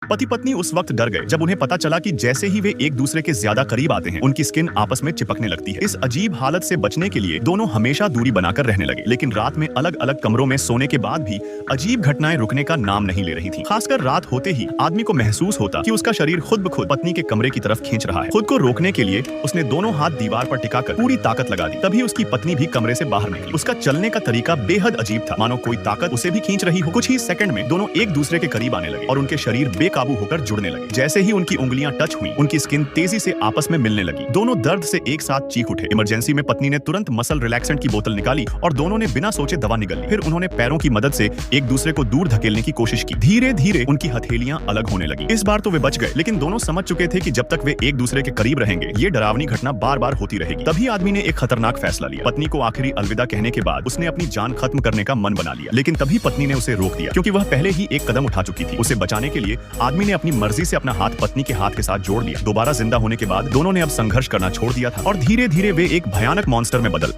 पति पत्नी उस वक्त डर गए जब उन्हें पता चला कि जैसे ही वे एक दूसरे के ज्यादा करीब आते हैं उनकी स्किन आपस में चिपकने लगती है। इस अजीब हालत से बचने के लिए दोनों हमेशा दूरी बनाकर रहने लगे, लेकिन रात में अलग अलग कमरों में सोने के बाद भी अजीब घटनाएं रुकने का नाम नहीं ले रही थीं। खासकर रात होते ही आदमी को महसूस होता कि उसका शरीर खुद ब खुद पत्नी के कमरे की तरफ खींच रहा है। खुद को रोकने के लिए उसने दोनों हाथ दीवार पर टिकाकर पूरी ताकत लगा दी। तभी उसकी पत्नी भी कमरे से बाहर निकली। उसका चलने का तरीका बेहद अजीब था, मानो कोई ताकत उसे भी खींच रही हो। कुछ ही सेकंड में दोनों एक दूसरे के करीब आने लगे और उनके शरीर बेकाबू होकर जुड़ने लगे। जैसे ही उनकी उंगलियां टच हुई, उनकी स्किन तेजी से आपस में मिलने लगी। दोनों दर्द से एक साथ चीख उठे। इमरजेंसी में पत्नी ने तुरंत मसल रिलैक्सेंट की बोतल निकाली और दोनों ने बिना सोचे दवा निगल ली। फिर उन्होंने पैरों की मदद से एक दूसरे को दूर धकेलने की कोशिश की। धीरे धीरे उनकी हथेलियां अलग होने लगी। इस बार तो वे बच गए, लेकिन दोनों समझ चुके थे कि जब तक वे एक दूसरे के करीब रहेंगे ये डरावनी घटना बार बार होती रहेगी। तभी आदमी ने एक खतरनाक फैसला लिया। पत्नी को आखिरी अलविदा कहने के बाद उसने अपनी जान खत्म करने का मन बना लिया, लेकिन तभी पत्नी ने उसे रोक दिया, क्योंकि वह पहले ही एक कदम उठा चुकी थी। उसे बचाने के लिए आदमी ने अपनी मर्जी से अपना हाथ पत्नी के हाथ के साथ जोड़ लिया। दोबारा जिंदा होने के बाद दोनों ने अब संघर्ष करना छोड़ दिया था और धीरे धीरे वे एक भयानक मॉन्स्टर में बदल